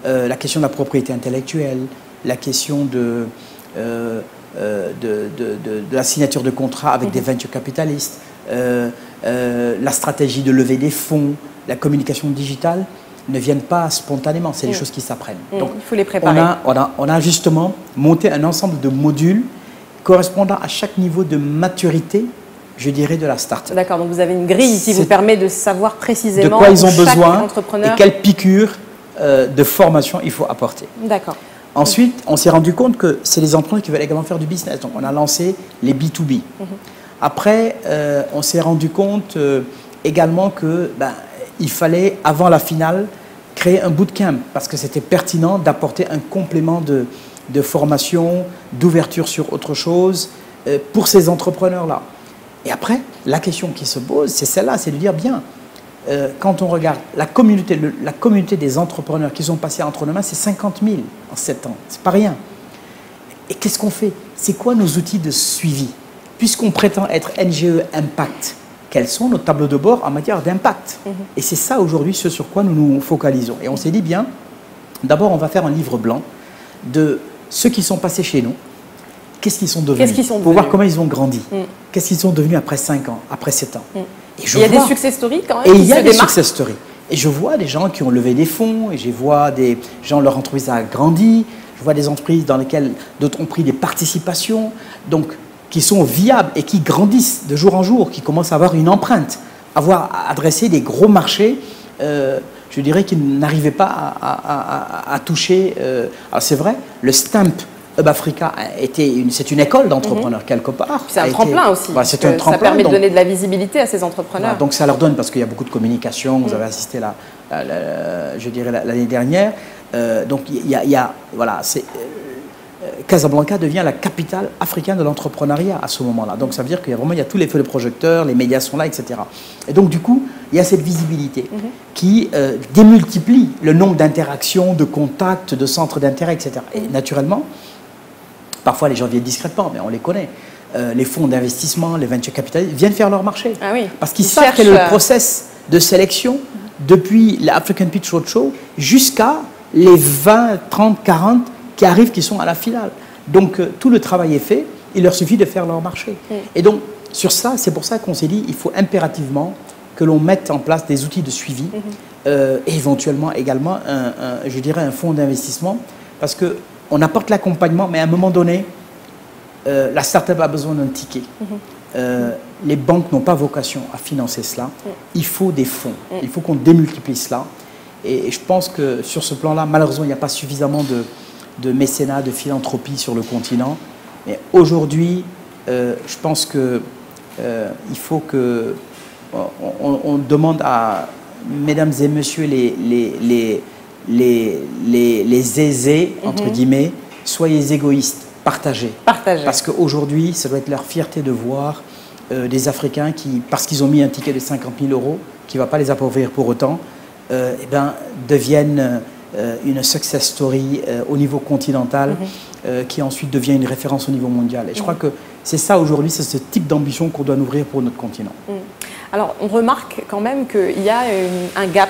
la question de la propriété intellectuelle, la question de la signature de contrats avec des venture capitalistes, la stratégie de lever des fonds, la communication digitale, ne viennent pas spontanément, c'est des choses qui s'apprennent. Donc, il faut les préparer. On a justement monté un ensemble de modules correspondant à chaque niveau de maturité, je dirais, de la start-up. D'accord, donc vous avez une grille qui vous permet de savoir précisément de quoi ils ont besoin et quelle piqûre de formation il faut apporter. D'accord. Ensuite, on s'est rendu compte que c'est les entrepreneurs qui veulent également faire du business. Donc, on a lancé les B2B. Après, on s'est rendu compte également que il fallait, avant la finale, créer un bootcamp parce que c'était pertinent d'apporter un complément de formation, d'ouverture sur autre chose pour ces entrepreneurs-là. Et après, la question qui se pose, c'est celle-là, c'est de dire, bien, quand on regarde la communauté des entrepreneurs qui sont passés entre nos mains, c'est 50 000 en 7 ans. C'est pas rien. Et qu'est-ce qu'on fait? C'est quoi nos outils de suivi? Puisqu'on prétend être NGE Impact, quels sont nos tableaux de bord en matière d'impact? Et c'est ça aujourd'hui ce sur quoi nous nous focalisons. Et on s'est dit bien, d'abord on va faire un livre blanc de ceux qui sont passés chez nous, qu'est-ce qu'ils sont devenus, pour voir comment ils ont grandi, qu'est-ce qu'ils sont devenus après 5 ans, après 7 ans. Et il y a des success stories quand même. Et il y a des success stories. Et je vois des gens qui ont levé des fonds, et je vois des gens, leur entreprise a grandi, je vois des entreprises dans lesquelles d'autres ont pris des participations, donc qui sont viables et qui grandissent de jour en jour, qui commencent à avoir une empreinte, à adresser des gros marchés, je dirais qu'ils n'arrivaient pas à toucher. Alors c'est vrai, le Stamp Hub Africa c'est une école d'entrepreneurs quelque part. C'est un tremplin aussi. Bah, c'est un tremplin, ça permet de donner de la visibilité à ces entrepreneurs. Voilà, donc ça leur donne, parce qu'il y a beaucoup de communication, vous avez assisté je dirais l'année dernière. Donc voilà, Casablanca devient la capitale africaine de l'entrepreneuriat à ce moment-là. Donc ça veut dire qu'il y a tous les feux de projecteurs, les médias sont là, etc. Et donc du coup, il y a cette visibilité qui démultiplie le nombre d'interactions, de contacts, de centres d'intérêt, etc. Et naturellement, parfois les gens viennent discrètement, mais on les connaît. Les fonds d'investissement, les venture capitalistes viennent faire leur marché. Ah oui. Parce qu'ils savent quel est le process de sélection depuis l'African Pitch Roadshow jusqu'à les 20, 30, 40 qui arrivent, qui sont à la finale. Donc tout le travail est fait, il leur suffit de faire leur marché. Et donc sur ça, c'est pour ça qu'on s'est dit il faut impérativement que l'on mette en place des outils de suivi et éventuellement également je dirais un fonds d'investissement, parce qu'on apporte l'accompagnement, mais à un moment donné, la start-up a besoin d'un ticket. Les banques n'ont pas vocation à financer cela. Il faut des fonds. Il faut qu'on démultiplie cela. Et je pense que sur ce plan-là, malheureusement, il n'y a pas suffisamment de mécénat, de philanthropie sur le continent. Mais aujourd'hui, je pense qu'il faut que on demande à mesdames et messieurs les aisés, entre guillemets, soyez égoïstes, partagez. Parce qu'aujourd'hui, ça doit être leur fierté de voir des Africains qui, parce qu'ils ont mis un ticket de 50 000 €, qui ne va pas les appauvrir pour autant, deviennent une success story au niveau continental qui ensuite devient une référence au niveau mondial. Et je crois que c'est ça aujourd'hui, c'est ce type d'ambition qu'on doit ouvrir pour notre continent. Alors on remarque quand même qu'il y a un gap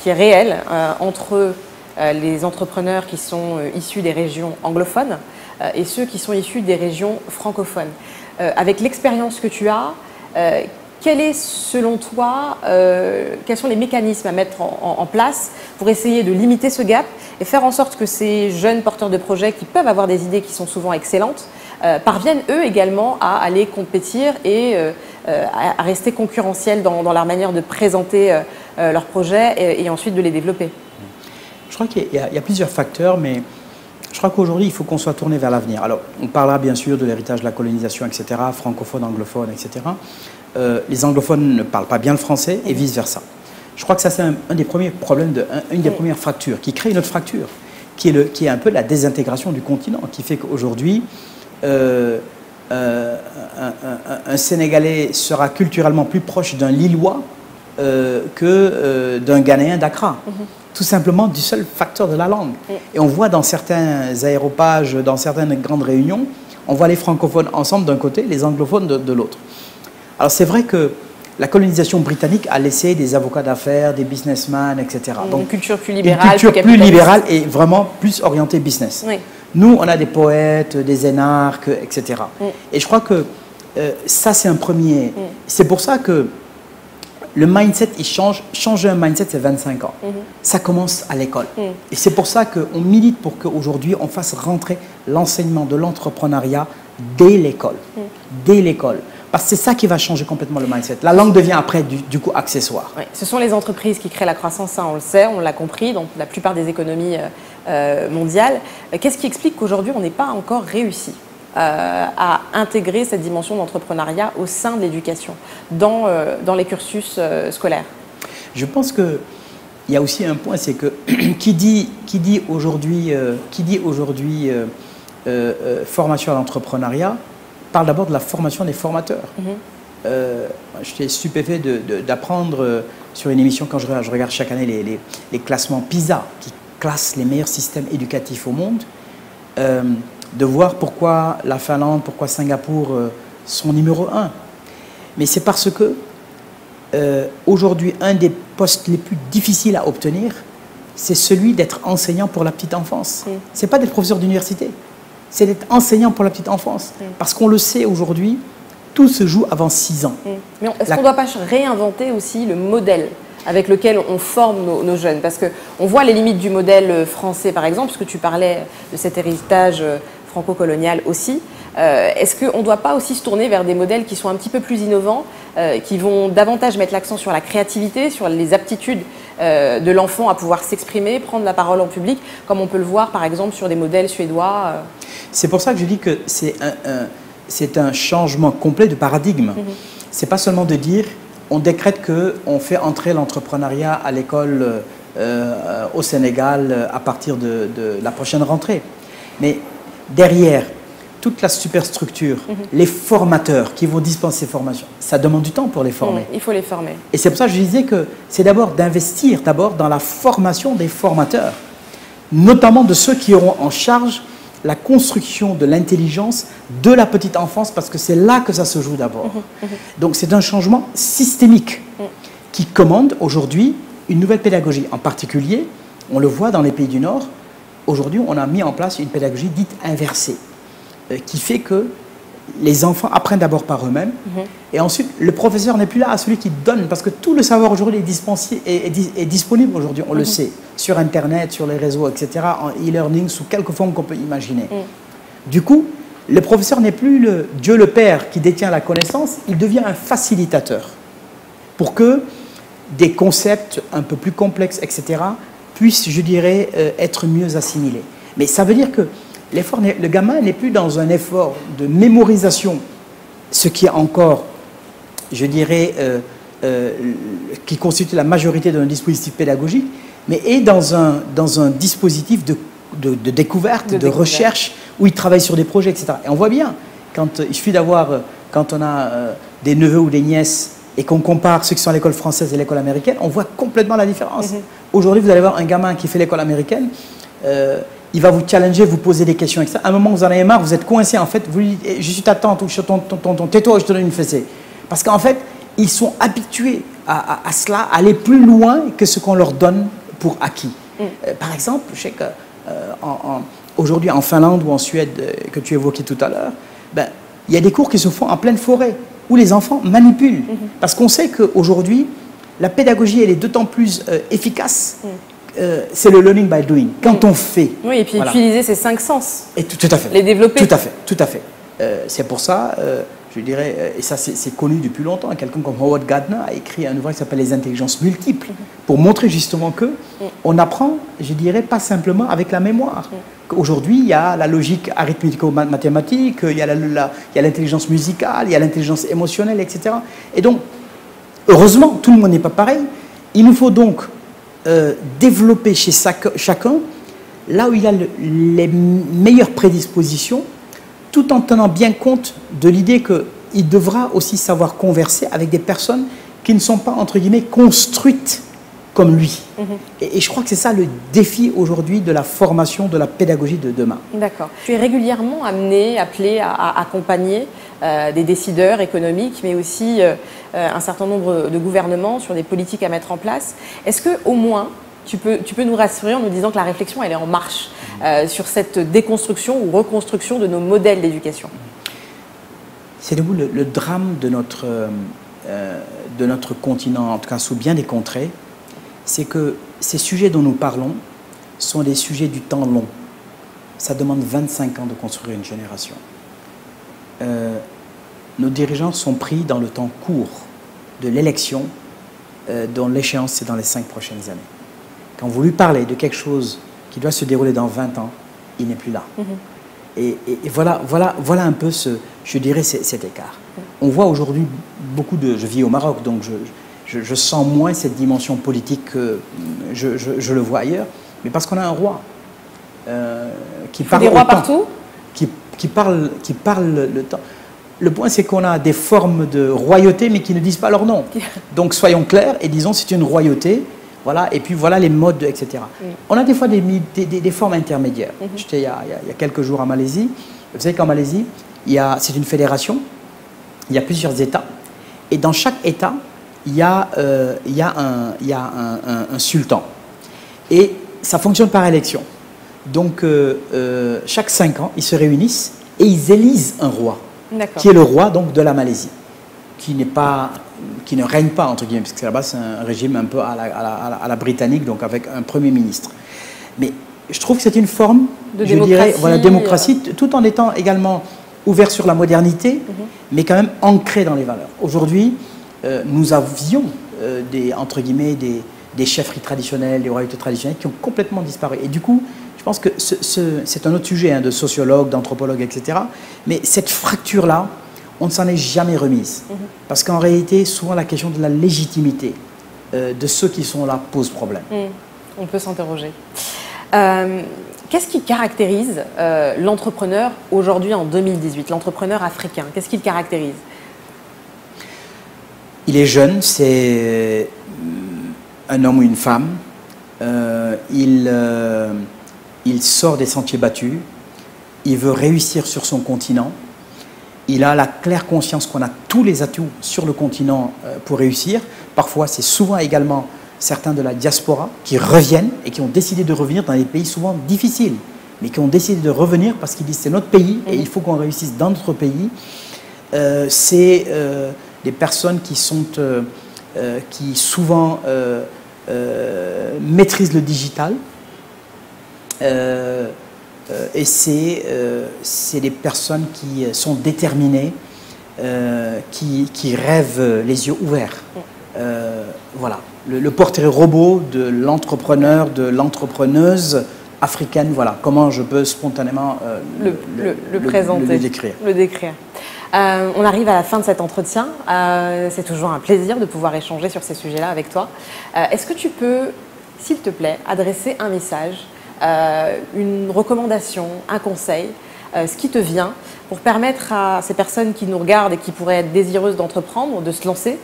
qui est réel entre les entrepreneurs qui sont issus des régions anglophones et ceux qui sont issus des régions francophones. Avec l'expérience que tu as, quel est, selon toi, quels sont les mécanismes à mettre en place pour essayer de limiter ce gap et faire en sorte que ces jeunes porteurs de projets qui peuvent avoir des idées qui sont souvent excellentes parviennent eux également à aller compétir et à rester concurrentiels dans leur manière de présenter leurs projets et ensuite de les développer? Je crois qu'il y a plusieurs facteurs, mais je crois qu'aujourd'hui, il faut qu'on soit tourné vers l'avenir. Alors, on parlera bien sûr de l'héritage de la colonisation, etc., francophone, anglophone, etc. Les anglophones ne parlent pas bien le français et vice-versa. Je crois que ça, c'est un des premiers problèmes, une des premières fractures, qui crée une autre fracture, qui est un peu la désintégration du continent, qui fait qu'aujourd'hui, un Sénégalais sera culturellement plus proche d'un Lillois que d'un Ghanéen d'Accra. Tout simplement du seul facteur de la langue. Et on voit dans certains aéropages, dans certaines grandes réunions, on voit les francophones ensemble d'un côté, les anglophones de l'autre. Alors c'est vrai que la colonisation britannique a laissé des avocats d'affaires, des businessmen, etc. Donc une culture plus libérale. Une culture plus libérale et vraiment plus orientée business. Oui. Nous, on a des poètes, des énarques, etc. Et je crois que ça, c'est un premier... C'est pour ça que le mindset, il change. Changer un mindset, c'est 25 ans. Ça commence à l'école. Et c'est pour ça qu'on milite pour qu'aujourd'hui, on fasse rentrer l'enseignement de l'entrepreneuriat dès l'école. Dès l'école. Parce que c'est ça qui va changer complètement le mindset. La langue devient après, du coup, accessoire. Oui. Ce sont les entreprises qui créent la croissance, ça, on le sait, on l'a compris, dans la plupart des économies mondiales. Qu'est-ce qui explique qu'aujourd'hui, on n'ait pas encore réussi à intégrer cette dimension d'entrepreneuriat au sein de l'éducation, dans les cursus scolaires? Je pense qu'il y a aussi un point, c'est que qui dit aujourd'hui formation à l'entrepreneuriat, parle d'abord de la formation des formateurs. j'étais stupéfait d'apprendre sur une émission, quand je regarde chaque année les classements PISA, qui classent les meilleurs systèmes éducatifs au monde, de voir pourquoi la Finlande, pourquoi Singapour sont numéro 1. Mais c'est parce que aujourd'hui, un des postes les plus difficiles à obtenir, c'est celui d'être enseignant pour la petite enfance. Ce n'est pas d'être professeur d'université, c'est d'être enseignant pour la petite enfance. Parce qu'on le sait aujourd'hui, tout se joue avant 6 ans. Mais est-ce qu'on ne doit pas réinventer aussi le modèle avec lequel on forme nos jeunes? Parce qu'on voit les limites du modèle français, par exemple, parce que tu parlais de cet héritage franco-colonial aussi. Est-ce qu'on ne doit pas aussi se tourner vers des modèles qui sont un petit peu plus innovants, qui vont davantage mettre l'accent sur la créativité, sur les aptitudes de l'enfant à pouvoir s'exprimer, prendre la parole en public, comme on peut le voir par exemple sur des modèles suédois? C'est pour ça que je dis que c'est un changement complet de paradigme. C'est pas seulement de dire on décrète qu'on fait entrer l'entrepreneuriat à l'école au Sénégal à partir de la prochaine rentrée. Mais derrière toute la superstructure, les formateurs qui vont dispenser ces formations, ça demande du temps pour les former. Il faut les former. Et c'est pour ça que je disais que c'est d'abord d'investir dans la formation des formateurs, notamment de ceux qui auront en charge la construction de l'intelligence de la petite enfance, parce que c'est là que ça se joue d'abord. Donc c'est un changement systémique qui commande aujourd'hui une nouvelle pédagogie. En particulier, on le voit dans les pays du Nord, aujourd'hui on a mis en place une pédagogie dite inversée, qui fait que les enfants apprennent d'abord par eux-mêmes, et ensuite le professeur n'est plus là à celui qui donne, parce que tout le savoir aujourd'hui est disponible aujourd'hui, on le sait, sur Internet, sur les réseaux, etc., en e-learning, sous quelque forme qu'on peut imaginer. Du coup, le professeur n'est plus le Dieu le Père qui détient la connaissance, il devient un facilitateur pour que des concepts un peu plus complexes, etc., puissent, je dirais, être mieux assimilés. Mais ça veut dire que le gamin n'est plus dans un effort de mémorisation, ce qui est encore, je dirais, qui constitue la majorité d'un dispositif pédagogique, mais est dans un dispositif de découverte, de recherche, où il travaille sur des projets, etc. Et on voit bien, il suffit quand on a des neveux ou des nièces, et qu'on compare ceux qui sont à l'école française et l'école américaine, on voit complètement la différence. Aujourd'hui, vous allez voir un gamin qui fait l'école américaine, il va vous challenger, vous poser des questions, etc. À un moment, vous en avez marre, vous êtes coincé, en fait, vous lui dites, je suis ta tante, ou je suis ton tais-toi, je te donne une fessée. Parce qu'en fait, ils sont habitués à cela, à aller plus loin que ce qu'on leur donne pour acquis. Par exemple, je sais que aujourd'hui, en Finlande ou en Suède, que tu évoquais tout à l'heure, il y a des cours qui se font en pleine forêt, où les enfants manipulent. Parce qu'on sait qu'aujourd'hui, la pédagogie, elle est d'autant plus efficace. C'est le learning by doing, quand on fait. Oui, et puis utiliser ses 5 sens. Et tout à fait. Les développer. Tout à fait. C'est pour ça, je dirais, et ça c'est connu depuis longtemps, quelqu'un comme Howard Gardner a écrit un ouvrage qui s'appelle Les intelligences multiples, pour montrer justement que on apprend, je dirais, pas simplement avec la mémoire. Aujourd'hui, il y a la logique arithmético-mathématique, il y a l'intelligence musicale, il y a l'intelligence émotionnelle, etc. Et donc, heureusement, tout le monde n'est pas pareil. Il nous faut donc développer chez chacun là où il a les meilleures prédispositions, tout en tenant bien compte de l'idée qu'il devra aussi savoir converser avec des personnes qui ne sont pas, entre guillemets, construites comme lui. Et je crois que c'est ça le défi aujourd'hui de la formation, de la pédagogie de demain. D'accord. Tu es régulièrement appelé à accompagner des décideurs économiques, mais aussi un certain nombre de gouvernements sur des politiques à mettre en place. Est-ce qu'au moins, tu peux nous rassurer en nous disant que la réflexion, elle est en marche sur cette déconstruction ou reconstruction de nos modèles d'éducation? C'est debout le drame de notre continent, en tout cas sous bien des contrées, c'est que ces sujets dont nous parlons sont des sujets du temps long. Ça demande 25 ans de construire une génération. Nos dirigeants sont pris dans le temps court de l'élection, dont l'échéance c'est dans les 5 prochaines années. Quand vous lui parlez de quelque chose qui doit se dérouler dans 20 ans, il n'est plus là. Et voilà un peu, je dirais, cet écart. On voit aujourd'hui beaucoup de... Je vis au Maroc, donc je sens moins cette dimension politique que je le vois ailleurs, mais parce qu'on a un roi qui parle des rois partout, qui parle le temps. Le point, c'est qu'on a des formes de royauté, mais qui ne disent pas leur nom. Donc, soyons clairs et disons c'est une royauté. Voilà, et puis voilà les modes, etc. On a des fois des formes intermédiaires. J'étais il y a quelques jours en Malaisie. Vous savez qu'en Malaisie, c'est une fédération, il y a plusieurs États. Et dans chaque État, il y a un sultan. Et ça fonctionne par élection. Donc, chaque 5 ans, ils se réunissent et ils élisent un roi, qui est le roi donc, de la Malaisie, qui ne règne pas, entre guillemets, parce que là-bas, c'est un régime un peu à la britannique, donc avec un premier ministre. Mais je trouve que c'est une forme de démocratie, tout en étant également ouvert sur la modernité, mais quand même ancré dans les valeurs. Aujourd'hui, nous avions entre guillemets, des chefferies traditionnelles, des royautés traditionnelles qui ont complètement disparu. Et du coup, je pense que c'est un autre sujet hein, de sociologue, d'anthropologue, etc. Mais cette fracture-là, on ne s'en est jamais remise. Parce qu'en réalité, souvent la question de la légitimité de ceux qui sont là pose problème. On peut s'interroger. Qu'est-ce qui caractérise l'entrepreneur aujourd'hui en 2018, l'entrepreneur africain? Qu'est-ce qui le caractérise? Il est jeune, c'est un homme ou une femme. Il sort des sentiers battus. Il veut réussir sur son continent. Il a la claire conscience qu'on a tous les atouts sur le continent pour réussir. Parfois, c'est souvent également certains de la diaspora qui reviennent et qui ont décidé de revenir dans des pays souvent difficiles, mais qui ont décidé de revenir parce qu'ils disent c'est notre pays et il faut qu'on réussisse dans notre pays. C'est des personnes qui souvent maîtrisent le digital. Et c'est des personnes qui sont déterminées, qui rêvent les yeux ouverts. Voilà, le portrait robot de l'entrepreneur, de l'entrepreneuse africaine, voilà, comment je peux spontanément le présenter, le décrire. On arrive à la fin de cet entretien. C'est toujours un plaisir de pouvoir échanger sur ces sujets-là avec toi. Est-ce que tu peux, s'il te plaît, adresser un message, une recommandation, un conseil, ce qui te vient pour permettre à ces personnes qui nous regardent et qui pourraient être désireuses d'entreprendre, de se lancer,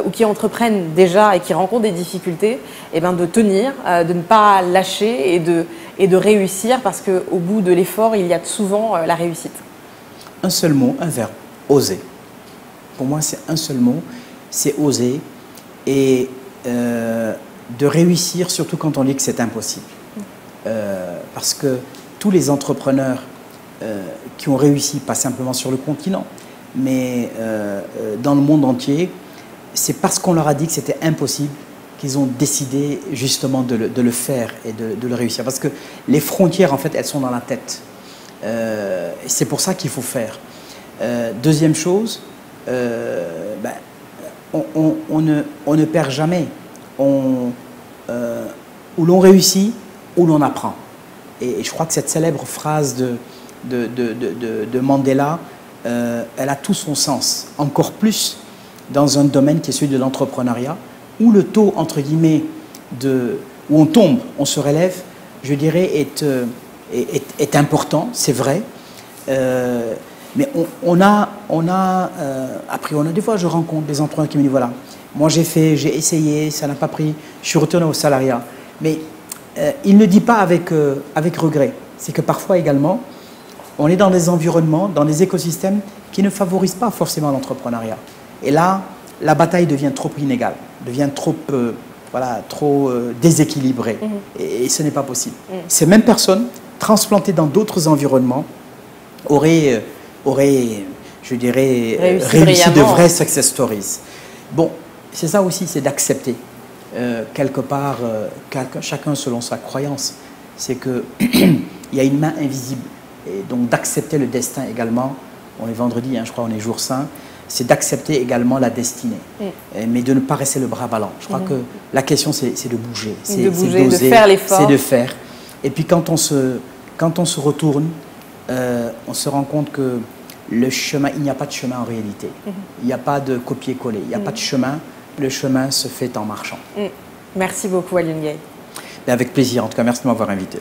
ou qui entreprennent déjà et qui rencontrent des difficultés, eh ben de tenir, de ne pas lâcher et de réussir, parce qu'au bout de l'effort, il y a souvent la réussite. Un seul mot, un verbe, oser. Pour moi, c'est un seul mot, c'est oser, et de réussir, surtout quand on dit que c'est impossible. Parce que tous les entrepreneurs qui ont réussi, pas simplement sur le continent, mais dans le monde entier, c'est parce qu'on leur a dit que c'était impossible qu'ils ont décidé justement de le faire et de le réussir. Parce que les frontières, en fait, elles sont dans la tête. C'est pour ça qu'il faut faire. Deuxième chose, on ne perd jamais. Où l'on réussit, où l'on apprend. Et je crois que cette célèbre phrase de Mandela, elle a tout son sens. Encore plus dans un domaine qui est celui de l'entrepreneuriat, où le taux, entre guillemets, où on tombe, on se relève, je dirais, est important, c'est vrai. Mais après, des fois, je rencontre des entrepreneurs qui me disent, voilà, moi j'ai essayé, ça n'a pas pris, je suis retourné au salariat. Mais il ne dit pas avec regret. C'est que parfois également, on est dans des environnements, dans des écosystèmes qui ne favorisent pas forcément l'entrepreneuriat. Et là, la bataille devient trop inégale, devient trop déséquilibrée. Et ce n'est pas possible. Ces mêmes personnes, transplantées dans d'autres environnements, auraient je dirais, réussi de vraies success stories. Bon, c'est ça aussi, c'est d'accepter. Quelque part, chacun selon sa croyance, c'est qu'il y a une main invisible. Et donc d'accepter le destin également, on est vendredi, hein, je crois, on est jour saint, c'est d'accepter également la destinée, mais de ne pas rester le bras ballant. Je crois que la question, c'est de bouger, c'est d'oser, de faire l'effort. C'est de faire. Et puis quand on se retourne, on se rend compte que le chemin, il n'y a pas de chemin en réalité. Il n'y a pas de copier-coller, il n'y a pas de chemin. Le chemin se fait en marchant. Merci beaucoup, Alioune Gaye. Avec plaisir, en tout cas, merci de m'avoir invité.